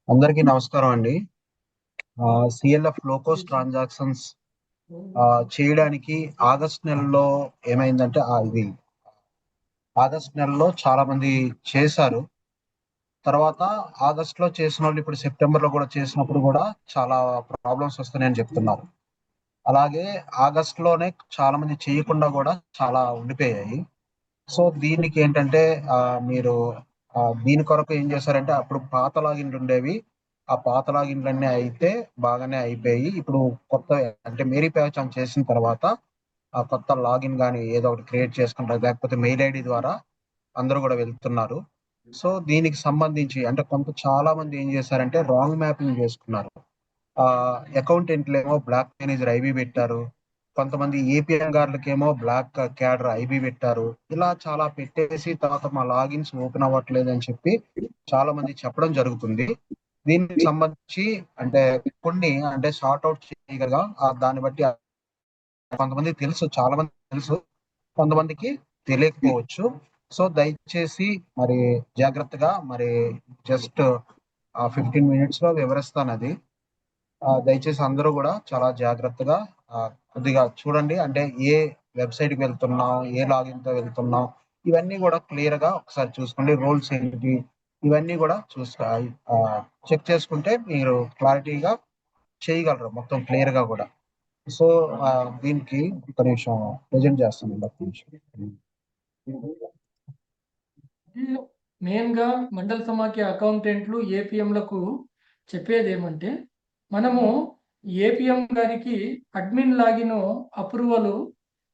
అందరికీ నమస్కారం అండి. సిఎల్ఎఫ్ లోకోస్ ట్రాన్సాక్షన్స్ చేయడానికి ఆగస్ట్ నెలలో ఏమైందంటే ఆగస్ట్ నెలలో చాలా మంది చేశారు. తర్వాత ఆగస్ట్ లో చేసిన వాళ్ళు ఇప్పుడు సెప్టెంబర్ లో కూడా చేసినప్పుడు కూడా చాలా ప్రాబ్లమ్స్ వస్తున్నాయని చెప్తున్నారు. అలాగే ఆగస్ట్ లోనే చాలా మంది చేయకుండా కూడా చాలా ఉండిపోయాయి. సో దీనికి ఏంటంటే మీరు దీని కొరకు ఏం చేశారంటే అప్పుడు పాత లాగిన్లు ఉండేవి. ఆ పాత లాగిన్లన్నీ అయితే బాగానే అయిపోయి ఇప్పుడు కొత్త అంటే మేరీ ప్యాచ్ అని చేసిన తర్వాత ఆ కొత్త లాగిన్ కానీ ఏదో ఒకటి క్రియేట్ చేసుకుంటారు, లేకపోతే మెయిల్ ఐడి ద్వారా అందరూ కూడా వెళ్తున్నారు. సో దీనికి సంబంధించి అంటే చాలా మంది ఏం చేశారంటే రాంగ్ మ్యాపింగ్ చేసుకున్నారు. అకౌంటెంట్లు ఏమో బ్లాక్ మేనేజర్ ఐబీ పెట్టారు, కొంతమంది ఏపీఎం గార్లకేమో బ్లాక్ క్యాడర్ ఐబీ పెట్టారు. ఇలా చాలా పెట్టేసి తర్వాత మా లాగిన్స్ ఓపెన్ అవ్వట్లేదు అని చెప్పి చాలా మంది చెప్పడం జరుగుతుంది. దీనికి సంబంధించి అంటే కొన్ని అంటే షార్ట్ అవుట్ చేయగలగా దాన్ని బట్టి కొంతమంది తెలుసు, చాలా మంది తెలుసు, కొంతమందికి తెలియకపోవచ్చు. సో దయచేసి మరి జాగ్రత్తగా మరి జస్ట్ 15 minutes లో వివరిస్తాను అది. దయచేసి అందరూ కూడా చాలా జాగ్రత్తగా కొద్దిగా చూడండి. అంటే ఏ వెబ్సైట్ కి వెళ్తున్నాం, ఏ లాగిన్ తో వెళ్తున్నాం, ఇవన్నీ కూడా క్లియర్ గా ఒకసారి చూసుకోండి. రూల్స్ ఏంటి ఇవన్నీ కూడా చెక్ చేసుకుంటే మీరు క్లారిటీగా చేయగలరు మొత్తం క్లియర్ గా కూడా. సో దీనికి ఒక నిమిషం ప్రెజెంట్ చేస్తాను. ఒక నిమిషం. మెయిన్ గా మండల సమాఖ్య అకౌంటెంట్లు ఏపీఎంలకు చెప్పేది ఏమంటే, మనము ఏపీఎం గారికి admin login approval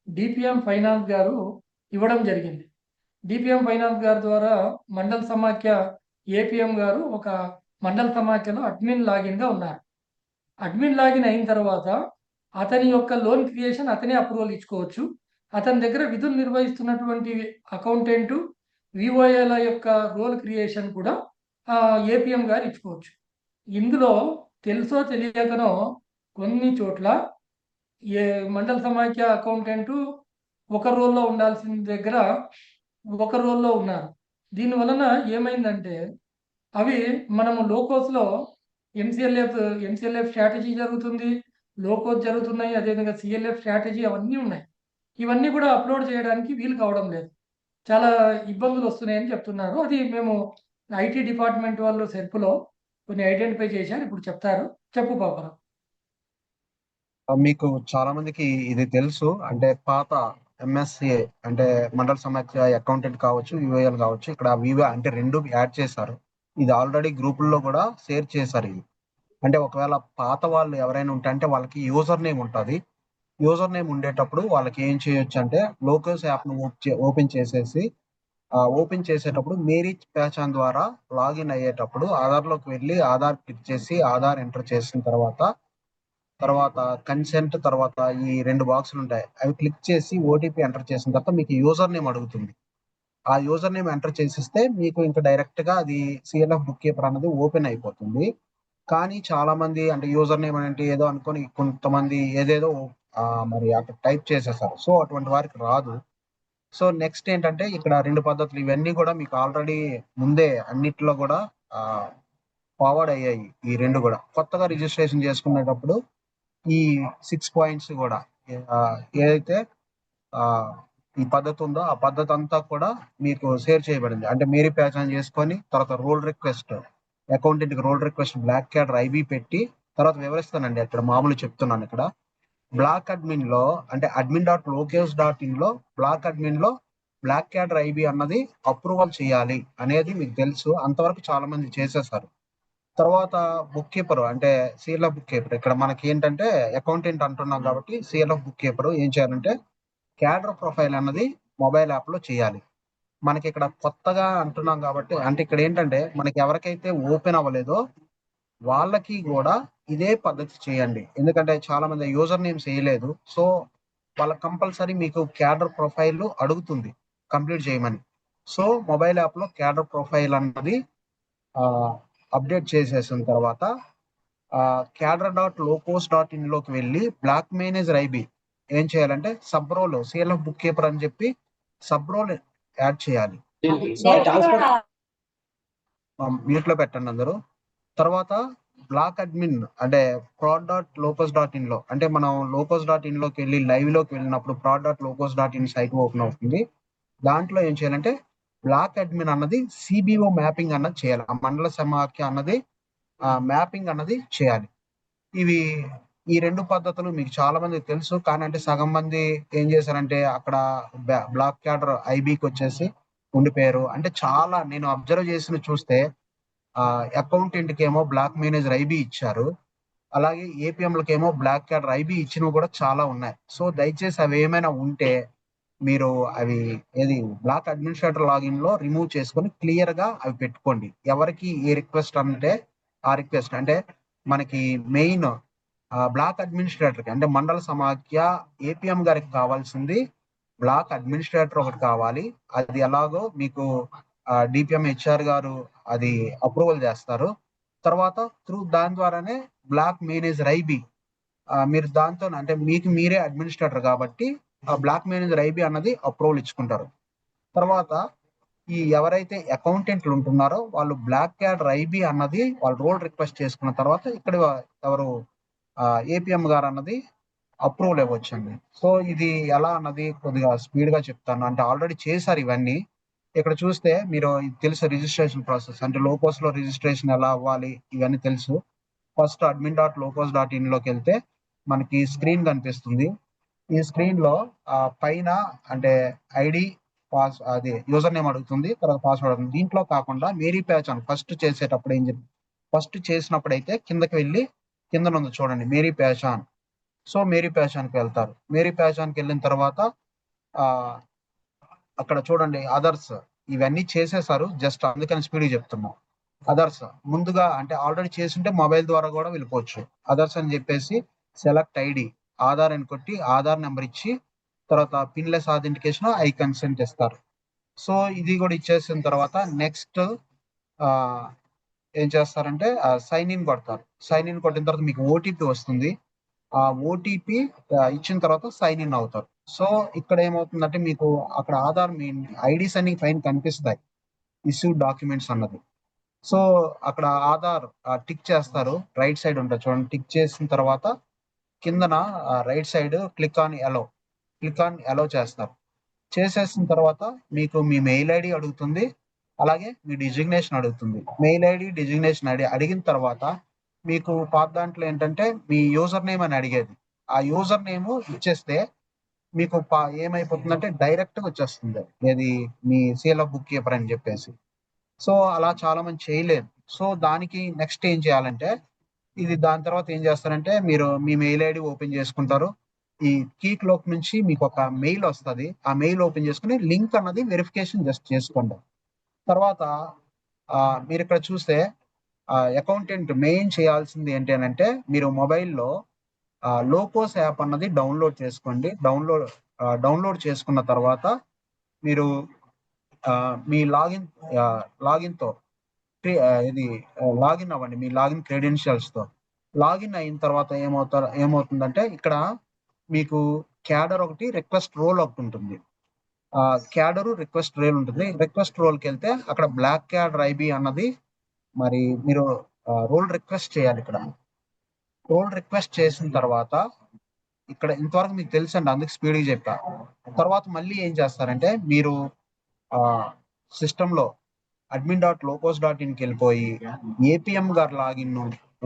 DPM finance గారు ఇవ్వడం జరిగింది. డిపిఎం ఫైనాన్స్ గారి ద్వారా మండల సమాఖ్య ఏపీఎం గారు ఒక మండల సమాఖ్యలో అడ్మిన్ లాగిన్ గా ఉన్నారు. అడ్మిన్ లాగిన్ అయిన తర్వాత అతని యొక్క లోన్ క్రియేషన్ అతనే అప్రూవల్ ఇచ్చుకోవచ్చు. అతని దగ్గర విధులు నిర్వహిస్తున్నటువంటి అకౌంటెంట్ విఓఏల యొక్క రోల్ క్రియేషన్ కూడా ఏపీఎం గారు ఇచ్చుకోవచ్చు. ఇందులో తెలుసో తెలియకనో కొన్ని చోట్ల ఏ మండల సమాఖ్య అకౌంటెంట్ ఒక రోల్లో ఉండాల్సిన దగ్గర ఒక రోల్లో ఉన్నారు. దీని వలన ఏమైందంటే అవి మనము లోకోస్లో ఎంసీఎల్ఎఫ్ స్ట్రాటజీ జరుగుతుంది, లోకోస్ జరుగుతున్నాయి, అదేవిధంగా సిఎల్ఎఫ్ స్ట్రాటజీ అవన్నీ ఉన్నాయి. ఇవన్నీ కూడా అప్లోడ్ చేయడానికి వీలు కావడం లేదు. చాలా ఇబ్బందులు వస్తున్నాయని చెప్తున్నారు. అది మేము ఐటీ డిపార్ట్మెంట్ వాళ్ళు సెర్పులో కొన్ని ఐడెంటిఫై చేశారు. ఇప్పుడు చెప్తారు. చెప్పు పాపరావు. మీకు చాలా మందికి ఇది తెలుసు. అంటే పాత ఎంఎస్సిఏ అంటే మండల సమాఖ్య అకౌంటెంట్ కావచ్చు, వివోఎల్ కావచ్చు, ఇక్కడ వివో అంటే రెండు యాడ్ చేశారు. ఇది ఆల్రెడీ గ్రూపుల్లో కూడా షేర్ చేశారు. ఇది అంటే ఒకవేళ పాత వాళ్ళు ఎవరైనా ఉంటే అంటే వాళ్ళకి యూజర్ నేమ్ ఉంటుంది. యూజర్ నేమ్ ఉండేటప్పుడు వాళ్ళకి ఏం చేయొచ్చు అంటే లోకస్ యాప్ను ఓపెన్ చేసేటప్పుడు మేరీ ప్యాచాన్ ద్వారా లాగిన్ అయ్యేటప్పుడు ఆధార్లోకి వెళ్ళి ఆధార్ క్లిక్ చేసి ఆధార్ ఎంటర్ చేసిన తర్వాత కన్సెంట్ తర్వాత ఈ 2 బాక్సులు ఉంటాయి. అవి క్లిక్ చేసి ఓటీపీ ఎంటర్ చేసిన తర్వాత మీకు యూజర్ నేమ్ అడుగుతుంది. ఆ యూజర్ నేమ్ ఎంటర్ చేసిస్తే మీకు ఇంకా డైరెక్ట్ గా అది సిఎల్ఎఫ్ బుక్ కీపర్ అనేది ఓపెన్ అయిపోతుంది. కానీ చాలా మంది అంటే యూజర్ నేమ్ అంటే ఏదో అనుకొని కొంతమంది ఏదేదో మరి అక్కడ టైప్ చేసేసారు. సో అటువంటి వారికి రాదు. సో నెక్స్ట్ ఏంటంటే ఇక్కడ 2 పద్ధతులు ఇవన్నీ కూడా మీకు ఆల్రెడీ ముందే అన్నిట్లో కూడా ఫార్వర్డ్ అయ్యాయి. ఈ 2 కూడా కొత్తగా రిజిస్ట్రేషన్ చేసుకునేటప్పుడు ఈ 6 పాయింట్స్ కూడా ఏదైతే ఈ పద్ధతి ఉందో ఆ పద్ధతి అంతా కూడా మీకు షేర్ చేయబడింది. అంటే మేరీ ప్యాచ్ ఆన్ చేసుకొని తర్వాత రోల్ రిక్వెస్ట్ అకౌంటెంట్ కి role request block cadre IB పెట్టి తర్వాత వివరిస్తానండి. అక్కడ మామూలు చెప్తున్నాను. ఇక్కడ బ్లాక్ అడ్మిన్ లో అంటే admin.locals.in లో బ్లాక్ అడ్మిన్ లో బ్లాక్ క్యాడర్ ఐబీ అన్నది అప్రూవల్ చేయాలి అనేది మీకు తెలుసు. అంతవరకు చాలా మంది చేసేసారు. తర్వాత బుక్ కీపర్ అంటే సిఎల్ఎఫ్ బుక్ కీపర్ ఇక్కడ మనకి ఏంటంటే అకౌంటెంట్ అంటున్నాం కాబట్టి సిఎల్ఎఫ్ బుక్ కీపర్ ఏం చేయాలంటే క్యాడర్ ప్రొఫైల్ అన్నది మొబైల్ యాప్ లో చేయాలి. మనకి ఇక్కడ కొత్తగా అంటున్నాం కాబట్టి అంటే ఇక్కడ ఏంటంటే మనకి ఎవరికైతే ఓపెన్ అవ్వలేదో వాళ్ళకి కూడా ఇదే పద్ధతి చేయండి. ఎందుకంటే చాలా మంది యూజర్ నేమ్స్ వేయలేదు. సో వాళ్ళ కంపల్సరీ మీకు క్యాడర్ ప్రొఫైల్ అడుగుతుంది కంప్లీట్ చేయమని. సో మొబైల్ యాప్ లో క్యాడర్ ప్రొఫైల్ అన్నది అప్డేట్ చేసేసిన తర్వాత cadre.locals.in లోకి వెళ్ళి బ్లాక్ మేనేజర్ ఐబీ ఏం చేయాలంటే sub role CLF book keeper అని చెప్పి సబ్ రోల్ యాడ్ చేయాలి. మ్యూట్ లో పెట్టండి అందరూ. తర్వాత బ్లాక్ అడ్మిన్ అంటే prod dot locus dot in లో, అంటే మనం లోకస్ డాట్ ఇన్ లోకి వెళ్ళి లైవ్ లోకి వెళ్ళినప్పుడు prod dot locus dot in site open అవుతుంది. దాంట్లో ఏం చేయాలంటే బ్లాక్ అడ్మిన్ అన్నది సిబిఓ మ్యాపింగ్ అన్నది చేయాలి. ఆ మండల సమాఖ్య అన్నది మ్యాపింగ్ అన్నది చేయాలి. ఇవి ఈ రెండు పద్ధతులు మీకు చాలా మందికి తెలుసు, కానీ అంటే సగం మంది ఏం చేశారంటే అక్కడ బ్లాక్ క్యాడర్ ఐబీకి వచ్చేసి ఉండిపోయారు. అంటే చాలా నేను అబ్జర్వ్ చేసిన చూస్తే అకౌంటెంట్ కి ఏమో బ్లాక్ మేనేజర్ ఐబీ ఇచ్చారు, అలాగే ఏపీఎంలకేమో బ్లాక్ క్యాడర్ ఐబీ ఇచ్చినవి కూడా చాలా ఉన్నాయి. సో దయచేసి అవి ఏమైనా ఉంటే మీరు అవి ఏది బ్లాక్ అడ్మినిస్ట్రేటర్ లాగిన్ లో రిమూవ్ చేసుకొని క్లియర్ గా అవి పెట్టుకోండి. ఎవరికి ఏ రిక్వెస్ట్ అంటే ఆ రిక్వెస్ట్ అంటే మనకి మెయిన్ బ్లాక్ అడ్మినిస్ట్రేటర్ కి అంటే మండల సమాఖ్య ఏపీఎం గారికి కావాల్సింది బ్లాక్ అడ్మినిస్ట్రేటర్ ఒకటి కావాలి. అది ఎలాగో మీకు డిపిఎం హెచ్ఆర్ గారు అది అప్రూవల్ చేస్తారు. తర్వాత దాని ద్వారానే బ్లాక్ మేనేజర్ ఐబి మీరు దాంతో అంటే మీకు మీరే అడ్మినిస్ట్రేటర్ కాబట్టి ఆ బ్లాక్ మేనేజర్ ఐబి అన్నది అప్రూవల్ ఇచ్చుకుంటారు. తర్వాత ఈ ఎవరైతే అకౌంటెంట్లు ఉంటున్నారో వాళ్ళు బ్లాక్ క్యాడర్ ఐబి అన్నది వాళ్ళు రోల్ రిక్వెస్ట్ చేసుకున్న తర్వాత ఇక్కడ ఎవరు ఏపీఎం గారు అన్నది అప్రూవల్ ఇవ్వచ్చండి. సో ఇది ఎలా అన్నది కొద్దిగా స్పీడ్ గా చెప్తాను, అంటే ఆల్రెడీ చేశారు ఇవన్నీ. ఇక్కడ చూస్తే మీరు తెలుసు రిజిస్ట్రేషన్ ప్రాసెస్ అంటే లోకోస్ లో రిజిస్ట్రేషన్ ఎలా అవ్వాలి ఇవన్నీ తెలుసు. First admin dot locos dot in లోకి వెళ్తే మనకి స్క్రీన్ కనిపిస్తుంది. ఈ స్క్రీన్ లో పైన అంటే ఐడి అది యూజర్ నేమ్ అడుగుతుంది, తర్వాత పాస్వర్డ్ అడుగుతుంది. దీంట్లో కాకుండా మేరీ ప్యాచాన్ ఫస్ట్ చేసినప్పుడు అయితే కిందకి వెళ్ళి కింద ఉంది చూడండి మేరీ ప్యాచాన్. సో మేరీ ప్యాచాన్కి వెళ్తారు. మేరీ ప్యాచాన్కి వెళ్ళిన తర్వాత ఆ అక్కడ చూడండి అదర్స్ ఇవన్నీ చేసేసారు, జస్ట్ అందుకని స్పీడ్ చెప్తున్నాం. అదర్స్ ముందుగా అంటే ఆల్రెడీ చేస్తుంటే మొబైల్ ద్వారా కూడా వెళ్ళిపోవచ్చు. అదర్స్ అని చెప్పేసి సెలెక్ట్ ఐడి ఆధార్ అని కొట్టి ఆధార్ నెంబర్ ఇచ్చి తర్వాత పిన్లెస్ ఆథెంటికేషన్ ఐ కన్సెంట్ ఇస్తారు. సో ఇది కూడా ఇచ్చేసిన తర్వాత నెక్స్ట్ ఏం చేస్తారంటే సైన్ ఇన్ కొడతారు. సైన్ ఇన్ కొట్టిన తర్వాత మీకు ఓటీపీ వస్తుంది. ఆ ఓటీపీ ఇచ్చిన తర్వాత సైన్ ఇన్ అవుతారు. సో ఇక్కడ ఏమవుతుందంటే మీకు అక్కడ ఆధార్ మీ ఐడీస్ అన్ని పైన కనిపిస్తాయి, ఇష్యూ డాక్యుమెంట్స్ అన్నది. సో అక్కడ ఆధార్ టిక్ చేస్తారు, రైట్ సైడ్ ఉంటుంది చూడండి. టిక్ చేసిన తర్వాత కిందన రైట్ సైడ్ క్లిక్ ఆన్ ఎలో చేస్తారు. చేసేసిన తర్వాత మీకు మీ మెయిల్ ఐడి అడుగుతుంది, అలాగే మీ డిజిగ్నేషన్ అడుగుతుంది. మెయిల్ ఐడి డిజిగ్నేషన్ ఐడి అడిగిన తర్వాత మీకు పాత దాంట్లో ఏంటంటే మీ యూజర్ నేమ్ అని అడిగేది. ఆ యూజర్ నేమ్ ఇచ్చేస్తే మీకు ఏమైపోతుందంటే డైరెక్ట్ గా వచ్చేస్తుంది ఏది మీ సీఎల్ఎఫ్ బుక్ కీపర్ అని చెప్పేసి. సో అలా చాలా మంది చేయలేదు. సో దానికి నెక్స్ట్ ఏం చేయాలంటే దాని తర్వాత ఏం చేస్తారంటే మీరు మీ మెయిల్ ఐడి ఓపెన్ చేసుకుంటారు. ఈ కీక్ లోక్ నుంచి మీకు ఒక మెయిల్ వస్తుంది. ఆ మెయిల్ ఓపెన్ చేసుకుని లింక్ అన్నది వెరిఫికేషన్ జస్ట్ చేసుకోండి. తర్వాత మీరు ఇక్కడ చూస్తే అకౌంటెంట్ మెయిన్ చేయాల్సింది ఏంటి అని అంటే మీరు మొబైల్లో లోకోస్ యాప్ అన్నది డౌన్లోడ్ చేసుకోండి. డౌన్లోడ్ చేసుకున్న తర్వాత మీరు మీ లాగిన్ తో ఇది లాగిన్ అవ్వండి మీ లాగిన్ క్రెడెన్షియల్స్ తో. లాగిన్ అయిన తర్వాత ఏమవుతుందంటే ఇక్కడ మీకు క్యాడర్ ఒకటి రిక్వెస్ట్ రోల్ ఒకటి ఉంటుంది. క్యాడరు రిక్వెస్ట్ రోల్ ఉంటుంది. రిక్వెస్ట్ రోల్కి వెళ్తే అక్కడ బ్లాక్ క్యాడర్ ఐబి అన్నది మరి మీరు రోల్ రిక్వెస్ట్ చేయాలి. ఇక్కడ రోల్ రిక్వెస్ట్ చేసిన తర్వాత ఇక్కడ ఇంతవరకు మీకు తెలుసు అండి, అందుకు స్పీడ్గా చెప్పా. తర్వాత మళ్ళీ ఏం చేస్తారంటే మీరు సిస్టంలో అడ్మిన్ డాట్ లోకోస్ డాట్ ఇన్కి వెళ్ళిపోయి ఏపీఎం గారు లాగిన్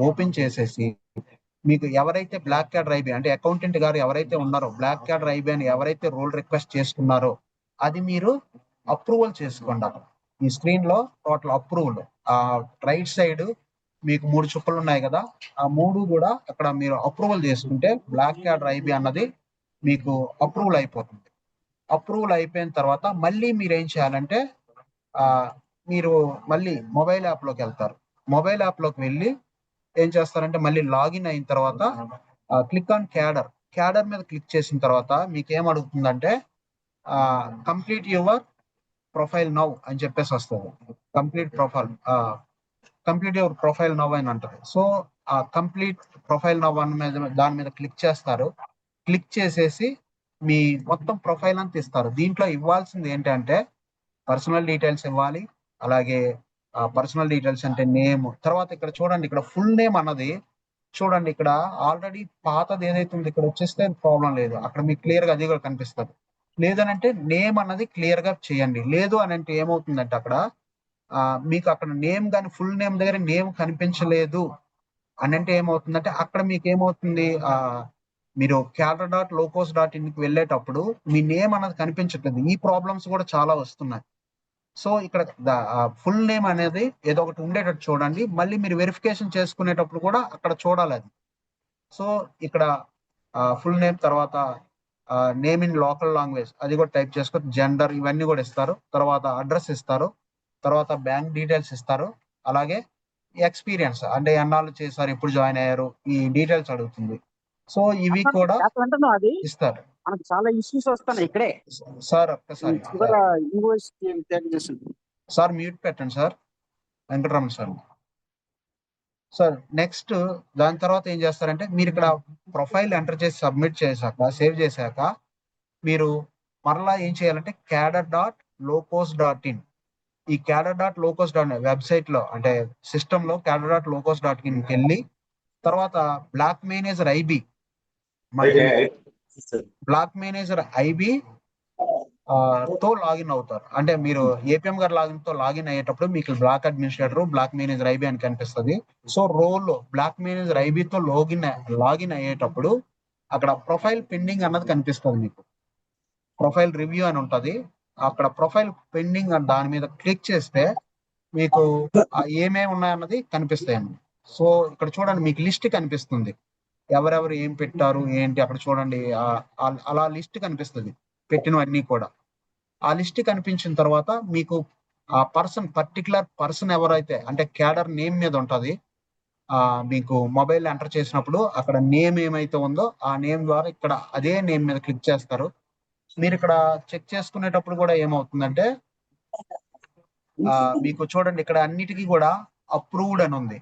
ఓపెన్ చేసేసి మీకు ఎవరైతే బ్లాక్ క్యాడర్ ఐబీ అంటే అకౌంటెంట్ గారు ఎవరైతే ఉన్నారో బ్లాక్ క్యాడర్ ఐబీ అని ఎవరైతే రోల్ రిక్వెస్ట్ చేసుకున్నారో అది మీరు అప్రూవల్ చేసుకోండి. ఈ స్క్రీన్ లో టోటల్ అప్రూవల్ రైట్ సైడ్ మీకు 3 చుక్కలు ఉన్నాయి కదా, ఆ 3 కూడా అక్కడ మీరు అప్రూవల్ చేసుకుంటే బ్లాక్ క్యాడర్ ఐబీ అన్నది మీకు అప్రూవల్ అయిపోతుంది. అప్రూవల్ అయిపోయిన తర్వాత మళ్ళీ మీరు ఏం చేయాలంటే మీరు మళ్ళీ మొబైల్ యాప్ లోకి వెళ్తారు. మొబైల్ యాప్ లోకి వెళ్ళి ఏం చేస్తారంటే మళ్ళీ లాగిన్ అయిన తర్వాత క్లిక్ ఆన్ క్యాడర్ మీద క్లిక్ చేసిన తర్వాత మీకు ఏం అడుగుతుందంటే కంప్లీట్ యువర్ ప్రొఫైల్ నౌ అని చెప్పేసి వస్తుంది. కంప్లీట్ యువర్ ప్రొఫైల్ నౌ అని అంటది. సో ఆ కంప్లీట్ ప్రొఫైల్ నౌ దాని మీద క్లిక్ చేస్తారు. క్లిక్ చేసేసి మీ మొత్తం ప్రొఫైల్ అంతా ఇస్తారు. దీంట్లో ఇవ్వాల్సింది ఏంటంటే పర్సనల్ డీటెయిల్స్ ఇవ్వాలి, అలాగే పర్సనల్ డీటెయిల్స్ అంటే నేమ్, తర్వాత ఇక్కడ చూడండి ఇక్కడ ఫుల్ నేమ్ అన్నది చూడండి ఇక్కడ ఆల్రెడీ పాతది ఏదైతే ఉంది ఇక్కడ వచ్చేస్తే ప్రాబ్లం లేదు, అక్కడ మీకు క్లియర్ గా అది కూడా కనిపిస్తుంది. లేదనంటే నేమ్ అన్నది క్లియర్ గా చేయండి. లేదు అని అంటే ఏమవుతుందంటే అక్కడ మీకు అక్కడ నేమ్ కానీ ఫుల్ నేమ్ దగ్గర నేమ్ కనిపించలేదు అని అంటే ఏమవుతుందంటే అక్కడ మీకు ఏమవుతుంది, మీరు cadre.locos.in కి వెళ్ళేటప్పుడు మీ నేమ్ అన్నది కనిపించట్లేదు. ఈ ప్రాబ్లమ్స్ కూడా చాలా వస్తున్నాయి. సో ఇక్కడ ఫుల్ నేమ్ అనేది ఏదో ఒకటి ఉండేటట్టు చూడండి. మళ్ళీ మీరు వెరిఫికేషన్ చేసుకునేటప్పుడు కూడా అక్కడ చూడాలి అది. సో ఇక్కడ ఫుల్ నేమ్ తర్వాత నేమ్ ఇన్ లోకల్ లాంగ్వేజ్ అది కూడా టైప్ చేసుకొని జెండర్ ఇవన్నీ కూడా ఇస్తారు. తర్వాత అడ్రస్ ఇస్తారు, తర్వాత బ్యాంక్ డీటెయిల్స్ ఇస్తారు, అలాగే ఎక్స్పీరియన్స్ అంటే ఎన్నాళ్ళు చేశారు, ఎప్పుడు జాయిన్ అయ్యారు, ఈ డీటెయిల్స్ అడుగుతుంది. సో ఇవి కూడా అది ఇస్తారు. మనకు చాలా ఇష్యూస్ వస్తాయి ఇక్కడే. సార్ ఒక్కసారి ఇన్వాయిస్ సార్ మ్యూట్ పెట్టండి sir, Venkataramana sir. Sir next దాని తర్వాత ఏం చేస్తారంటే మీరు ఇక్కడ ప్రొఫైల్ ఎంటర్ చేసి సబ్మిట్ చేశాక సేవ్ చేశాక మీరు మరలా ఏం చేయాలంటే cadre.locos.in ఈ cadre.locos.in వెబ్సైట్ లో అంటే సిస్టమ్ లో cadre.locos.in కి వెళ్ళి తర్వాత బ్లాక్ మేనేజర్ ఐబి తో లాగిన్ అవుతారు. అంటే మీరు ఏపీఎం గారు తో లాగిన్ అయ్యేటప్పుడు మీకు block administrator, block manager IB అని కనిపిస్తుంది. సో రోల్ బ్లాక్ మేనేజర్ ఐబితో లాగిన్ అయ్యేటప్పుడు అక్కడ ప్రొఫైల్ పెండింగ్ అన్నది కనిపిస్తుంది. మీకు ప్రొఫైల్ రివ్యూ అని ఉంటది, అక్కడ ప్రొఫైల్ పెండింగ్ అని దాని మీద క్లిక్ చేస్తే మీకు ఏమేమి ఉన్నాయన్నది కనిపిస్తాయండి. సో ఇక్కడ చూడండి మీకు లిస్ట్ కనిపిస్తుంది, ఎవరెవరు ఏం పెట్టారు ఏంటి అక్కడ చూడండి, అలా లిస్ట్ కనిపిస్తుంది పెట్టినవన్నీ కూడా. ఆ లిస్ట్ కనిపించిన తర్వాత మీకు ఆ పర్టికులర్ పర్సన్ ఎవరైతే అంటే క్యాడర్ నేమ్ మీద ఉంటది, మీకు మొబైల్ ఎంటర్ చేసినప్పుడు అక్కడ నేమ్ ఏమైతే ఉందో ఆ నేమ్ ద్వారా ఇక్కడ అదే నేమ్ మీద క్లిక్ చేస్తారు. మీరు ఇక్కడ చెక్ చేసుకునేటప్పుడు కూడా ఏమవుతుందంటే మీకు చూడండి ఇక్కడ అన్నిటికీ కూడా అప్రూవ్డ్ అని ఉంది.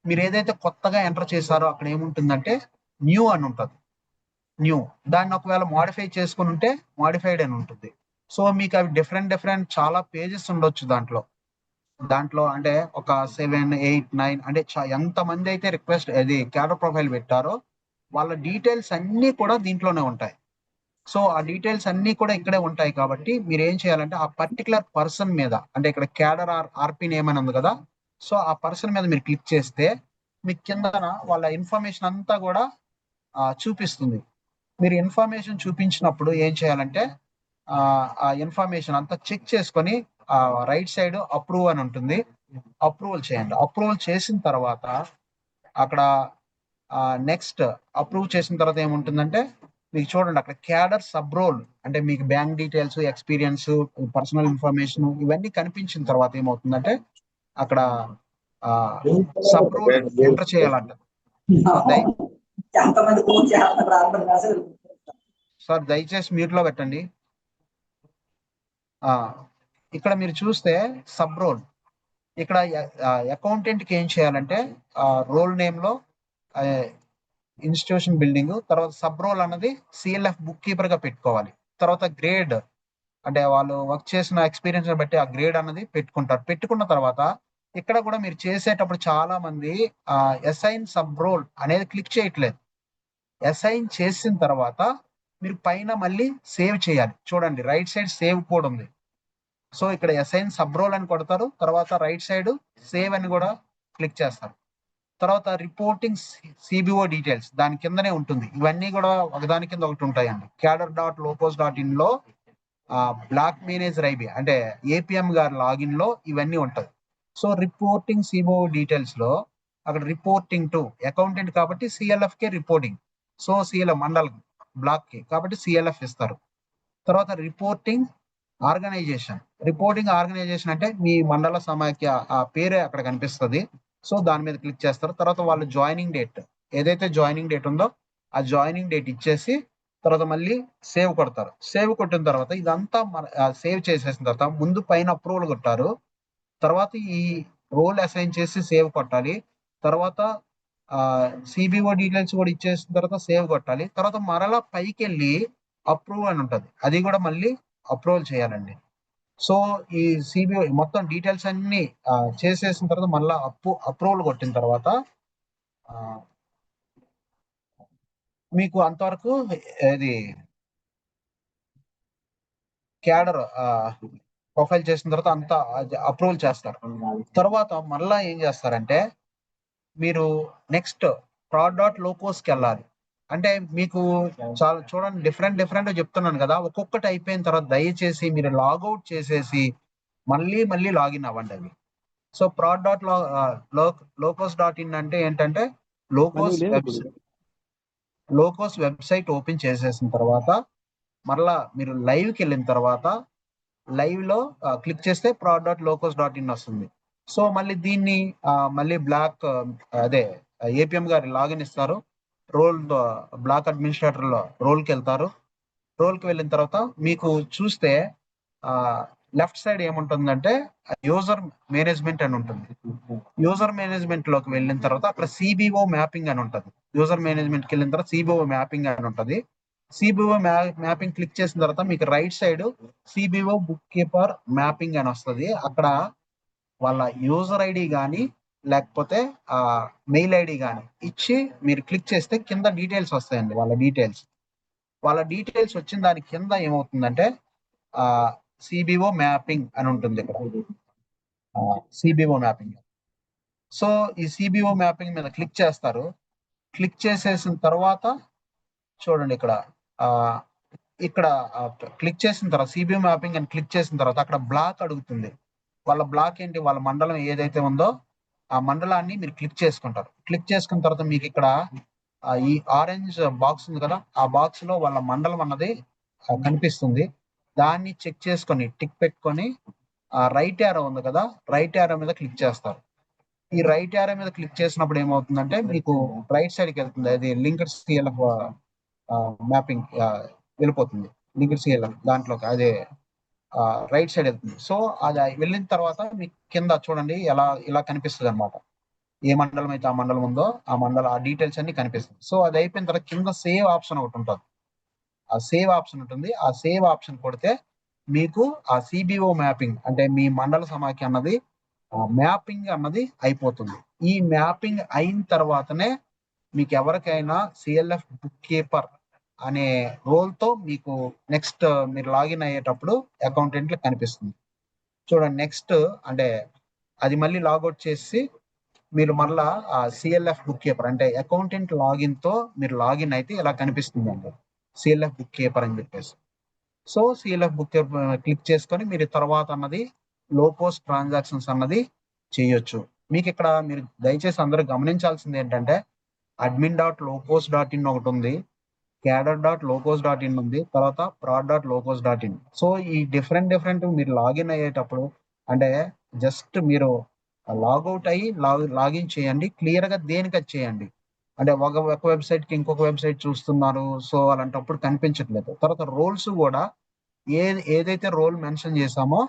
మీరు ఏదైతే కొత్తగా ఎంటర్ చేశారో అక్కడ ఏముంటుందంటే న్యూ అని ఉంటుంది, న్యూ. దాన్ని ఒకవేళ మాడిఫై చేసుకుని ఉంటే మాడిఫైడ్ అని ఉంటుంది. సో మీకు అవి డిఫరెంట్ చాలా పేజెస్ ఉండొచ్చు దాంట్లో అంటే ఒక 7, 8, 9 అంటే ఎంతమంది అయితే రిక్వెస్ట్ అది క్యాడర్ ప్రొఫైల్ పెట్టారో వాళ్ళ డీటెయిల్స్ అన్ని కూడా దీంట్లోనే ఉంటాయి. సో ఆ డీటెయిల్స్ అన్ని కూడా ఇక్కడే ఉంటాయి కాబట్టి మీరు ఏం చేయాలంటే ఆ పర్టికులర్ పర్సన్ మీద అంటే ఇక్కడ క్యాడర్ ఆర్పి నేమ్ అని ఉంది కదా, సో ఆ పర్సన్ మీద మీరు క్లిక్ చేస్తే మీకు కిందన వాళ్ళ ఇన్ఫర్మేషన్ అంతా కూడా చూపిస్తుంది. మీరు ఇన్ఫర్మేషన్ చూపించినప్పుడు ఏం చేయాలంటే ఆ ఇన్ఫర్మేషన్ అంతా చెక్ చేసుకొని రైట్ సైడ్ అప్రూవ్ అని ఉంటుంది, అప్రూవల్ చేయండి. అప్రూవల్ చేసిన తర్వాత అక్కడ నెక్స్ట్ అప్రూవ్ చేసిన తర్వాత ఏముంటుందంటే మీకు చూడండి అక్కడ క్యాడర్ సబ్ రోల్ అంటే మీకు bank details, experience, personal information ఇవన్నీ కనిపించిన తర్వాత ఏమవుతుందంటే అక్కడ సబ్ రోల్ ఎంటర్ చేయాలంట. సార్ దయచేసి మ్యూట్ లో పెట్టండి. ఇక్కడ మీరు చూస్తే సబ్ రోల్ ఇక్కడ అకౌంటెంట్ కి ఏం చేయాలంటే రోల్ నేమ్ లో ఇన్స్టిట్యూషన్ బిల్డింగ్, తర్వాత సబ్ రోల్ అన్నది సిఎల్ఎఫ్ బుక్ కీపర్ గా పెట్టుకోవాలి. తర్వాత గ్రేడ్ అంటే వాళ్ళు వర్క్ చేసిన ఎక్స్పీరియన్స్ బట్టి ఆ గ్రేడ్ అన్నది పెట్టుకుంటారు. పెట్టుకున్న తర్వాత ఇక్కడ కూడా మీరు చేసేటప్పుడు చాలా మంది అసైన్ సబ్ రోల్ అనేది క్లిక్ చేయట్లేదు. అసైన్ చేసిన తర్వాత మీరు పైన మళ్ళీ సేవ్ చేయాలి. చూడండి రైట్ సైడ్ సేవ్ కోడ్ ఉంది. సో ఇక్కడ అసైన్ సబ్ రోల్ అని కొడతారు, తర్వాత రైట్ సైడ్ సేవ్ అని కూడా క్లిక్ చేస్తారు. తర్వాత రిపోర్టింగ్ సిబిఓ డీటెయిల్స్ దాని కిందనే ఉంటుంది. ఇవన్నీ కూడా ఒకదాని కింద ఒకటి ఉంటాయండి. cadre.locos.in లో బ్లాక్ మేనేజర్ ఐబి అంటే ఏపీఎం గారి లాగిన్ లో ఇవన్నీ ఉంటాయి. సో రిపోర్టింగ్ సిబిఓ డీటెయిల్స్ లో అక్కడ రిపోర్టింగ్ టు అకౌంటెంట్ కాబట్టి సిఎల్ఎఫ్ కే reporting, so CLF mandal block కి కాబట్టి సిఎల్ఎఫ్ ఇస్తారు. తర్వాత రిపోర్టింగ్ ఆర్గనైజేషన్ అంటే మీ మండల సమాఖ్య ఆ పేరే అక్కడ కనిపిస్తుంది. సో దాని మీద క్లిక్ చేస్తారు. తర్వాత వాళ్ళు జాయినింగ్ డేట్ ఏదైతే జాయినింగ్ డేట్ ఉందో ఆ జాయినింగ్ డేట్ ఇచ్చేసి తర్వాత మళ్ళీ సేవ్ కొడతారు. సేవ్ కొట్టిన తర్వాత ఇదంతా సేవ్ చేసేసిన తర్వాత ముందు పైన అప్రూవల్ కొట్టారు, తర్వాత ఈ రోల్ అసైన్ చేసి సేవ్ కొట్టాలి, తర్వాత సిబిఓ డీటెయిల్స్ కూడా ఇచ్చేసిన తర్వాత సేవ్ కొట్టాలి, తర్వాత మరలా పైకి వెళ్ళి అప్రూవ్ అని ఉంటుంది, అది కూడా మళ్ళీ అప్రూవల్ చేయాలండి. సో ఈ సిబిఓ మొత్తం డీటెయిల్స్ అన్ని చేసేసిన తర్వాత మళ్ళీ అప్రూవల్ కొట్టిన తర్వాత ఆ, మీకు అంతవరకు ఇది క్యాడర్ ప్రొఫైల్ చేసిన తర్వాత అంతా అప్రూవల్ చేస్తారు. తర్వాత మళ్ళా ఏం చేస్తారంటే మీరు నెక్స్ట్ prod.locos కి వెళ్ళాలి. అంటే మీకు చాలా చూడండి డిఫరెంట్ చెప్తున్నాను కదా, ఒక్కొక్కటి అయిపోయిన తర్వాత దయచేసి మీరు లాగౌట్ చేసేసి మళ్ళీ లాగిన్ అవ్వండి అవి. సో prod.locos.in అంటే ఏంటంటే లోకోస్ వెబ్సైట్ ఓపెన్ చేసేసిన తర్వాత మరలా మీరు లైవ్కి వెళ్ళిన తర్వాత లైవ్ లో క్లిక్ చేస్తే prod.locos.in వస్తుంది. సో మళ్ళీ దీన్ని మళ్ళీ బ్లాక్ అదే ఏపీఎం గారి లాగిన్ ఇస్తారు. రోల్ బ్లాక్ అడ్మినిస్ట్రేటర్ లో రోల్కి వెళ్తారు. రోల్కి వెళ్ళిన తర్వాత మీకు చూస్తే లెఫ్ట్ సైడ్ ఏముంటుందంటే యూజర్ మేనేజ్మెంట్ అని ఉంటుంది. యూజర్ మేనేజ్మెంట్ లోకి వెళ్ళిన తర్వాత అక్కడ సిబిఓ మ్యాపింగ్ అని ఉంటుంది. యూజర్ మేనేజ్మెంట్ కి వెళ్ళిన తర్వాత సిబిఓ మ్యాపింగ్ అని ఉంటుంది. సిబిఓ మ్యాపింగ్ క్లిక్ చేసిన తర్వాత మీకు right side CBO book keeper mapping అని వస్తుంది. అక్కడ వాళ్ళ యూజర్ ఐడి కానీ లేకపోతే మెయిల్ ఐడి కానీ ఇచ్చి మీరు క్లిక్ చేస్తే కింద డీటెయిల్స్ వస్తాయండి. వాళ్ళ డీటెయిల్స్ వచ్చిన దాని కింద ఏమవుతుందంటే సిబిఓ మ్యాపింగ్ అని ఉంటుంది. ఇక్కడ సిబిఓ మ్యాపింగ్. సో ఈ సిబిఓ మ్యాపింగ్ మీద క్లిక్ చేస్తారు. క్లిక్ చేసేసిన తర్వాత చూడండి ఇక్కడ క్లిక్ చేసిన తర్వాత సిబిఓ మ్యాపింగ్ అని క్లిక్ చేసిన తర్వాత అక్కడ బ్లాక్ అడుగుతుంది. వాళ్ళ బ్లాక్ ఏంటి, వాళ్ళ మండలం ఏదైతే ఉందో ఆ మండలాన్ని మీరు క్లిక్ చేసుకుంటారు. క్లిక్ చేసుకున్న తర్వాత మీకు ఇక్కడ ఈ ఆరెంజ్ బాక్స్ ఉంది కదా, ఆ బాక్స్ లో వాళ్ళ మండలం అన్నది కనిపిస్తుంది. దాన్ని చెక్ చేసుకొని టిక్ పెట్టుకొని రైట్ యారో ఉంది కదా, రైట్ యారో మీద క్లిక్ చేస్తారు. ఈ రైట్ యారో మీద క్లిక్ చేసినప్పుడు ఏమవుతుందంటే మీకు రైట్ సైడ్ కి వెళ్తుంది. అది లింక్డ్ సిఎల్ఎఫ్ మ్యాపింగ్ వెళ్ళిపోతుంది. లింక్డ్ సిఎల్ఎఫ్ దాంట్లోకి అదే రైట్ సైడ్ వెళ్తుంది. సో అది వెళ్ళిన తర్వాత మీకు కింద చూడండి ఇలా కనిపిస్తుంది అనమాట. ఏ మండలం అయితే ఆ మండలం ఉందో ఆ డీటెయిల్స్ అన్ని కనిపిస్తుంది. సో అది అయిపోయిన తర్వాత కింద సేవ్ ఆప్షన్ ఒకటి ఉంటుంది. ఆ సేవ్ ఆప్షన్ ఉంటుంది. ఆ సేవ్ ఆప్షన్ కొడితే మీకు ఆ సిబిఓ మ్యాపింగ్ అంటే మీ మండల సమాఖ్య అన్నది మ్యాపింగ్ అన్నది అయిపోతుంది. ఈ మ్యాపింగ్ అయిన తర్వాతనే మీకు ఎవరికైనా సిఎల్ఎఫ్ బుక్ కీపర్ అనే రోల్ తో మీకు నెక్స్ట్ మీరు లాగిన్ అయ్యేటప్పుడు అకౌంటెంట్లు కనిపిస్తుంది. చూడండి నెక్స్ట్ అంటే అది మళ్ళీ లాగౌట్ చేసి మీరు మళ్ళా సిఎల్ఎఫ్ బుక్ కీపర్ అంటే అకౌంటెంట్ లాగిన్ తో మీరు లాగిన్ అయితే ఇలా కనిపిస్తుంది అండి, సిఎల్ఎఫ్ బుక్ కీపర్ అని చెప్పేసి. సో సిఎల్ఎఫ్ బుక్ క్లిక్ చేసుకొని మీరు తర్వాత అన్నది లోకోస్ ట్రాన్సాక్షన్స్ అన్నది చేయొచ్చు. మీకు ఇక్కడ మీరు దయచేసి అందరూ గమనించాల్సింది ఏంటంటే admin.locos.in ఒకటి ఉంది, cadre.locos.in ఉంది, తర్వాత prod.locos.in. సో ఈ డిఫరెంట్ మీరు లాగిన్ అయ్యేటప్పుడు అంటే జస్ట్ మీరు లాగౌట్ అయ్యి లాగిన్ చేయండి. క్లియర్ గా దేనికి చేయండి అంటే ఒక వెబ్సైట్ కి ఇంకొక వెబ్సైట్ చూస్తున్నారు, సో అలాంటప్పుడు కనిపించట్లేదు. తర్వాత రోల్స్ కూడా ఏదైతే రోల్ మెన్షన్ చేసామో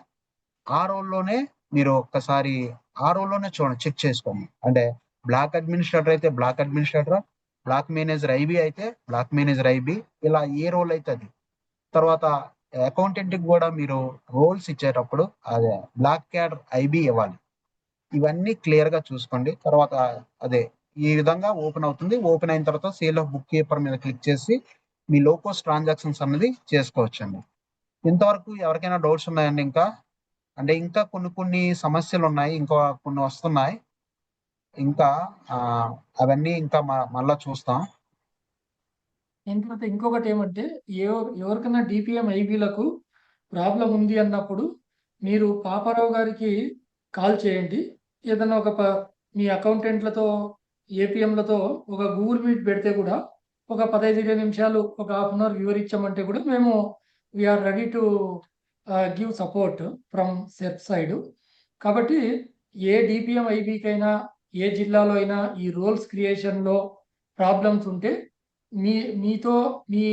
ఆ రోల్లోనే మీరు ఒక్కసారి ఆ రోల్లోనే చూడండి, చెక్ చేసుకోండి. అంటే బ్లాక్ అడ్మినిస్ట్రేటర్ అయితే block administrator, block manager IB అయితే బ్లాక్ మేనేజర్ ఐబీ, ఇలా ఏ రోల్ అయితే అది. తర్వాత అకౌంటెంట్ కి కూడా మీరు రోల్స్ ఇచ్చేటప్పుడు అదే బ్లాక్ క్యాడర్ ఐబీ ఇవ్వాలి. ఇవన్నీ క్లియర్ గా చూసుకోండి. తర్వాత అదే ఈ విధంగా ఓపెన్ అవుతుంది. ఓపెన్ అయిన తర్వాత సేల్ ఆఫ్ బుక్ కీపర్ మీద క్లిక్ చేసి మీ లోకోస్ ట్రాన్సాక్షన్స్ అనేది చేసుకోవచ్చండి. ఇంతవరకు ఎవరికైనా డౌట్స్ ఉన్నాయండి? ఇంకా కొన్ని సమస్యలు ఉన్నాయి, ఇంకా కొన్ని వస్తున్నాయి. ఇంకా అవన్నీ ఇంకా మళ్ళా చూస్తాం. ఇంకొకటి ఏమంటే ఎవరికైనా డిపిఎం ఐబీలకు ప్రాబ్లం ఉంది అన్నప్పుడు మీరు పాపారావు గారికి కాల్ చేయండి. ఏదైనా మీ అకౌంటెంట్లతో ఏపీఎంలతో ఒక గూగుల్ మీట్ పెడితే కూడా ఒక 15-20 నిమిషాలు ఒక హాఫ్ అన్ అవర్ వివరించామంటే కూడా మేము we are ready to give support from SERP side. కాబట్టి ఏ డిపిఎం ఐబీకైనా ఏ జిల్లాలో అయినా ఈ రోల్స్ క్రియేషన్లో ప్రాబ్లమ్స్ ఉంటే మీతో మీ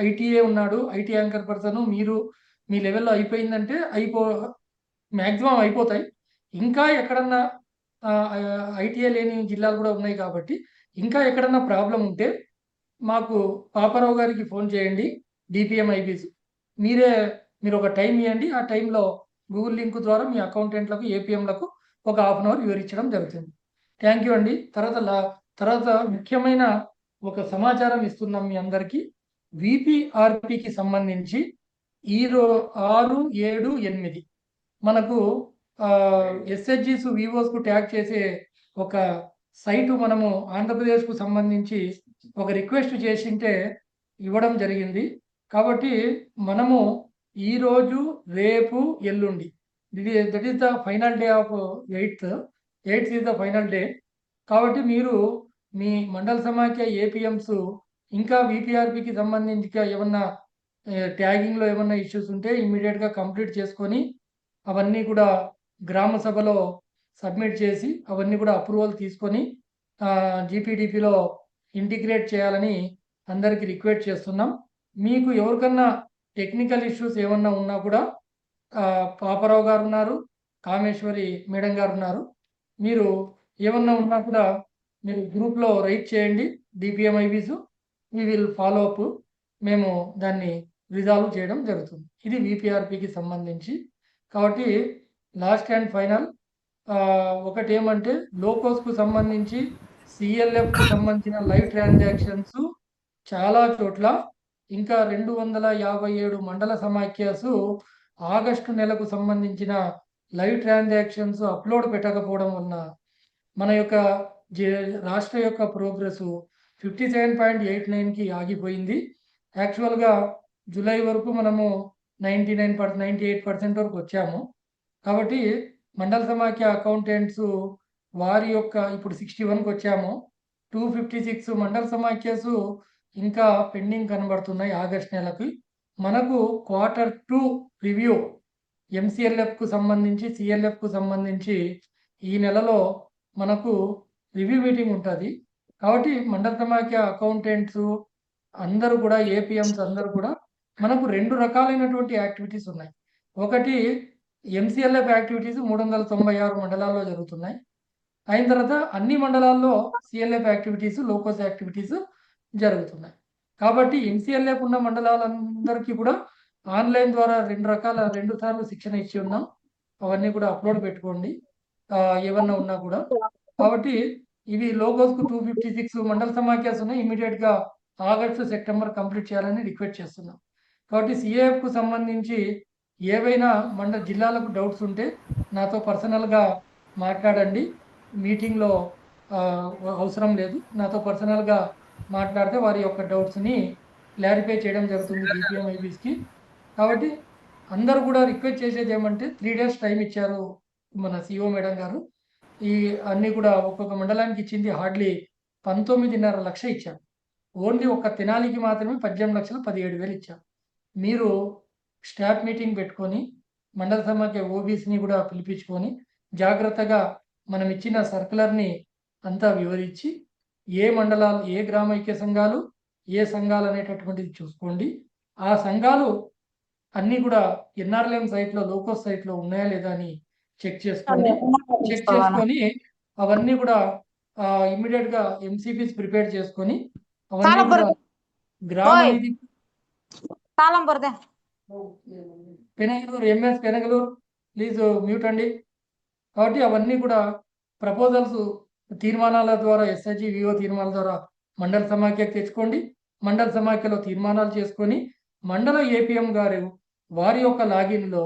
ఐటీఏ ఉన్నాడు, ఐటీ యాంకర్ పర్సన్, మీరు మీ లెవెల్లో అయిపోయిందంటే మ్యాక్సిమం అయిపోతాయి. ఇంకా ఎక్కడన్నా ఐటీఏ లేని జిల్లాలు కూడా ఉన్నాయి కాబట్టి ఇంకా ఎక్కడన్నా ప్రాబ్లం ఉంటే మాకు పాపారావు గారికి ఫోన్ చేయండి. డిపిఎం ఐబీస్ మీరు ఒక టైం ఇవ్వండి, ఆ టైంలో గూగుల్ లింక్ ద్వారా మీ అకౌంటెంట్లకు ఏపీఎంలకు ఒక హాఫ్ అన్ అవర్ వివరించడం జరుగుతుంది. థ్యాంక్ యూ అండి. తర్వాత ముఖ్యమైన ఒక సమాచారం ఇస్తున్నాం మీ అందరికీ. విపిఆర్పికి సంబంధించి 6, 7, 8 మనకు ఎస్హెచ్జిస్ వివోస్ కు ట్యాగ్ చేసే ఒక సైటు మనము ఆంధ్రప్రదేశ్కు సంబంధించి ఒక రిక్వెస్ట్ చేసింటే ఇవ్వడం జరిగింది. కాబట్టి మనము ఈరోజు, రేపు, ఎల్లుండి that is the final day of 8th is the final day. కాబట్టి మీరు మీ మండల సమాఖ్య ఏపీఎంస్ ఇంకా విపిఆర్పికి సంబంధించి ఏమన్నా ట్యాగింగ్లో ఏమన్నా ఇష్యూస్ ఉంటే ఇమ్మీడియట్గా కంప్లీట్ చేసుకొని అవన్నీ కూడా గ్రామ సభలో సబ్మిట్ చేసి అవన్నీ కూడా అప్రూవల్ తీసుకొని జీపీడీపీలో ఇంటిగ్రేట్ చేయాలని అందరికీ రిక్వెస్ట్ చేస్తున్నాం. మీకు ఎవరికన్నా టెక్నికల్ ఇష్యూస్ ఏమన్నా ఉన్నా కూడా పాపారావు గారు ఉన్నారు, కామేశ్వరి మేడం గారు ఉన్నారు. మీరు ఏమన్నా ఉన్నా కూడా మీరు గ్రూప్లో రైట్ చేయండి. డిపిఎంఐబీస్ వీ విల్ ఫాలో అప్. మేము దాన్ని రిజాల్వ్ చేయడం జరుగుతుంది. ఇది విపిఆర్పికి సంబంధించి. కాబట్టి లాస్ట్ అండ్ ఫైనల్ ఒకటి ఏమంటే లోకోస్కు సంబంధించి సిఎల్ఎఫ్కు సంబంధించిన లైవ్ ట్రాన్సాక్షన్స్ చాలా చోట్ల ఇంకా 257 మండల సమాఖ్యస్ ఆగస్టు నెలకు సంబంధించిన లైవ్ ట్రాన్సాక్షన్స్ అప్లోడ్ పెట్టకపోవడం వలన మన యొక్క రాష్ట్ర యొక్క ప్రోగ్రెస్ 57.89కి ఆగిపోయింది. యాక్చువల్గా జూలై వరకు మనము 98% వరకు వచ్చాము. కాబట్టి మండల సమాఖ్య అకౌంటెంట్స్ వారి యొక్క ఇప్పుడు 61కి వచ్చాము. 256 మండల సమాఖ్యస్ ఇంకా పెండింగ్ కనబడుతున్నాయి ఆగస్ట్ నెలకి. మనకు Q2 రివ్యూ ఎంసీఎల్ఎఫ్కు సంబంధించి సిఎల్ఎఫ్కు సంబంధించి ఈ నెలలో మనకు రివ్యూ మీటింగ్ ఉంటుంది. కాబట్టి మండల సమాఖ్య అకౌంటెంట్స్ అందరూ కూడా ఏపీఎంస్ అందరూ కూడా మనకు 2 రకాలైనటువంటి యాక్టివిటీస్ ఉన్నాయి. ఒకటి ఎంసీఎల్ఎఫ్ యాక్టివిటీస్ 396 మండలాల్లో జరుగుతున్నాయి. అయిన తర్వాత అన్ని మండలాల్లో సిఎల్ఎఫ్ యాక్టివిటీస్, లోకోస్ యాక్టివిటీస్ జరుగుతున్నాయి. కాబట్టి ఎంసీఎల్ఎఫ్ ఉన్న మండలాలందరికీ కూడా ఆన్లైన్ ద్వారా 2 సార్లు శిక్షణ ఇచ్చి ఉన్నాం. అవన్నీ కూడా అప్లోడ్ పెట్టుకోండి ఏమన్నా ఉన్నా కూడా. కాబట్టి ఇవి లోకోస్కు 256 మండల సమాఖ్యస్ ఉన్నాయి. ఇమీడియట్గా ఆగస్టు, సెప్టెంబర్ కంప్లీట్ చేయాలని రిక్వెస్ట్ చేస్తున్నాం. కాబట్టి సిఏఎఫ్కు సంబంధించి ఏవైనా జిల్లాలకు డౌట్స్ ఉంటే నాతో పర్సనల్గా మాట్లాడండి. మీటింగ్లో అవసరం లేదు. నాతో పర్సనల్గా మాట్లాడితే వారి యొక్క డౌట్స్ని క్లారిఫై చేయడం జరుగుతుంది డిపిఎంఐబీస్కి. కాబట్టి అందరూ కూడా రిక్వెస్ట్ చేసేది ఏమంటే 3 days టైం ఇచ్చారు మన సిఓ మేడం గారు. ఈ అన్నీ కూడా ఒక్కొక్క మండలానికి ఇచ్చింది హార్డ్లీ 19.5 లక్షలు ఇచ్చారు. ఓన్లీ ఒక్క తెనాలికి మాత్రమే 18,17,000 ఇచ్చారు. మీరు స్టాఫ్ మీటింగ్ పెట్టుకొని మండల సమాఖ్య ఓబీసీని కూడా పిలిపించుకొని జాగ్రత్తగా మనం ఇచ్చిన సర్కులర్ని అంతా వివరించి ఏ మండలాలు, ఏ గ్రామ ఐక్య సంఘాలు, ఏ సంఘాలు అనేటటువంటిది చూసుకోండి. ఆ సంఘాలు అన్నీ కూడా ఎన్ఆర్ఎల్ఎం సైట్లో, లోకోస్ సైట్లో ఉన్నాయా లేదా అని చెక్ చేసుకోండి. చెక్ చేసుకొని అవన్నీ కూడా ఇమ్మీడియట్గా ఎంసీపీస్ ప్రిపేర్ చేసుకొని అవన్నీ కూడా గ్రామ నిధి Penagaluru MS Penagaluru please mute అండి. కాబట్టి అవన్నీ కూడా ప్రపోజల్స్ తీర్మానాల ద్వారా ఎస్ఐజి విఓ తీర్మానాల ద్వారా మండల సమాఖ్యకు తెచ్చుకోండి. మండల సమాఖ్యలో తీర్మానాలు చేసుకొని మండల ఏపీఎం గారు వారి యొక్క లాగిన్లో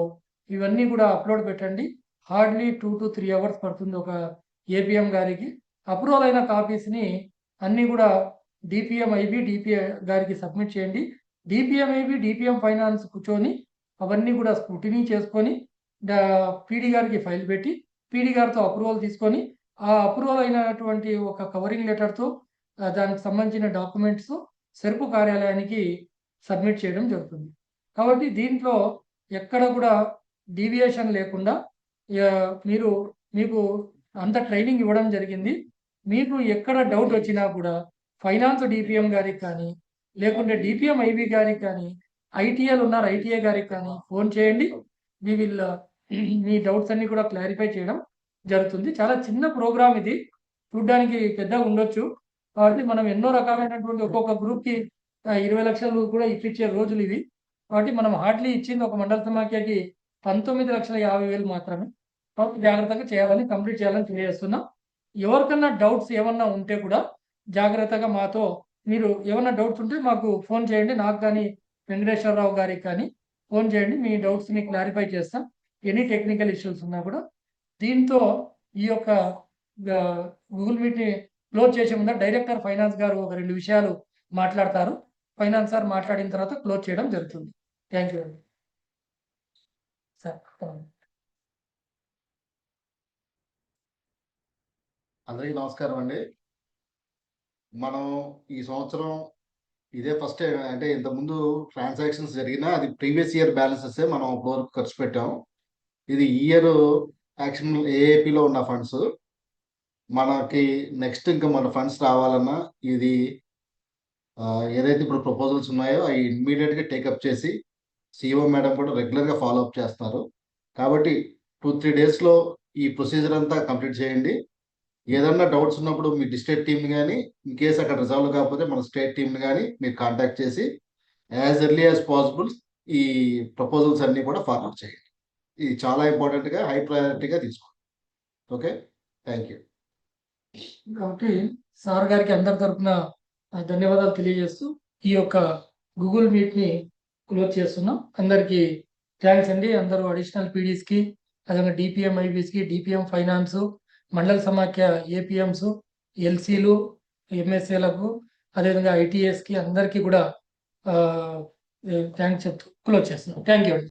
ఇవన్నీ కూడా అప్లోడ్ పెట్టండి. హార్డ్లీ 2 to 3 hours పడుతుంది ఒక ఏపీఎం గారికి. అప్రూవల్ అయిన కాపీస్ని అన్నీ కూడా డిపిఎంఐబి డిపిఐ గారికి సబ్మిట్ చేయండి. డిపిఎంఐబి డిపిఎం ఫైనాన్స్ కూర్చొని అవన్నీ కూడా స్క్రూటినీ చేసుకొని పీడీ గారికి ఫైల్ పెట్టి పీడీ గారితో అప్రూవల్ తీసుకొని ఆ అప్రూవల్ అయినటువంటి ఒక కవరింగ్ లెటర్తో దానికి సంబంధించిన డాక్యుమెంట్స్ సెర్పు కార్యాలయానికి సబ్మిట్ చేయడం జరుగుతుంది. కాబట్టి దీంట్లో ఎక్కడ కూడా డీవియేషన్ లేకుండా మీకు అంత ట్రైనింగ్ ఇవ్వడం జరిగింది. మీకు ఎక్కడ డౌట్ వచ్చినా కూడా ఫైనాన్స్ డిపిఎం గారికి కానీ లేకుంటే డిపిఎం ఐబి గారికి కానీ ఐటీఏలు ఉన్నారు ఐటీఏ గారికి కానీ ఫోన్ చేయండి. మీ డౌట్స్ అన్ని కూడా క్లారిఫై చేయడం జరుగుతుంది. చాలా చిన్న ప్రోగ్రామ్ ఇది, చూడ్డానికి పెద్దగా ఉండొచ్చు. కాబట్టి మనం ఎన్నో రకాలైనటువంటి ఒక్కొక్క గ్రూప్కి 20 లక్షలు కూడా ఇప్పించే రోజులు ఇవి. కాబట్టి మనం హార్డ్లీ ఇచ్చింది ఒక మండల సమాఖ్యకి 19,50,000 మాత్రమే. కాబట్టి జాగ్రత్తగా చేయాలని, కంప్లీట్ చేయాలని తెలియజేస్తున్నాం. ఎవరికన్నా డౌట్స్ ఏమన్నా ఉంటే కూడా జాగ్రత్తగా మాతో మీరు ఏమన్నా డౌట్స్ ఉంటే మాకు ఫోన్ చేయండి. నాకు కానీ, వెంకటేశ్వరరావు గారికి కానీ ఫోన్ చేయండి. మీ డౌట్స్‌ని క్లారిఫై చేస్తాం. ఎనీ టెక్నికల్ ఇష్యూస్ ఉన్నా కూడా. దీంతో ఈ యొక్క గూగుల్ మీట్‌ని క్లోజ్ చేసే ముందర డైరెక్టర్ ఫైనాన్స్ గారు ఒక 2 విషయాలు మాట్లాడతారు. ఫైనాన్స్ సార్ మాట్లాడిన తర్వాత క్లోజ్ చేయడం జరుగుతుంది. థ్యాంక్ యూ అండి. సార్. అందరికీ నమస్కారం అండి. మనం ఈ సంవత్సరం ఇదే ఫస్ట్ టైం, అంటే ఇంతకుముందు ట్రాన్సాక్షన్స్ జరిగినా అది ప్రీవియస్ ఇయర్ బ్యాలెన్సెస్ మనం ఇప్పటివరకు ఖర్చు పెట్టాం. ఇది ఈ ఇయర్ యాక్షన్ ఏఏపిలో ఉన్న ఫండ్స్. మనకి నెక్స్ట్ ఇంకా మన ఫండ్స్ రావాలన్నా ఇది ఏదైతే ఇప్పుడు ప్రపోజల్స్ ఉన్నాయో అవి ఇమ్మీడియట్గా టేకప్ చేసి సిఇఓ మేడం కూడా రెగ్యులర్గా ఫాలో అప్ చేస్తారు. కాబట్టి 2-3 డేస్లో ఈ ప్రొసీజర్ అంతా కంప్లీట్ చేయండి. ఏదన్నా డౌట్స్ ఉన్నప్పుడు మీ డిస్ట్రిక్ట్ టీమ్ని కానీ, ఇన్ కేసు అక్కడ రిజాల్వ్ కాకపోతే మన స్టేట్ టీమ్ని కానీ మీరు కాంటాక్ట్ చేసి యాజ్ ఎర్లీ యాజ్ పాసిబుల్ ఈ ప్రపోజల్స్ అన్నీ కూడా ఫార్వర్డ్ చేయండి. ఇది చాలా ఇంపార్టెంట్గా, హై ప్రయారిటీగా తీసుకోండి. Okay, thank you. కాబట్టి సార్ గారికి అందరి తరపున ధన్యవాదాలు తెలియజేస్తూ ఈ యొక్క గూగుల్ మీట్‌ని క్లోజ్ చేస్తున్నాం. అందరికీ థ్యాంక్స్ అండి. అందరూ అడిషనల్ పీడీస్‌కి, అదేవిధంగా డిపిఎం ఐబీస్‌కి, డిపిఎం ఫైనాన్స్, మండల సమాఖ్య ఏపీఎంస్, ఎల్సీలు, ఎంఎస్ఏలకు, అదేవిధంగా ఐటీఎస్‌కి అందరికీ కూడా థ్యాంక్స్ చెప్తూ క్లోజ్ చేస్తున్నాం. థ్యాంక్ యూ అండి.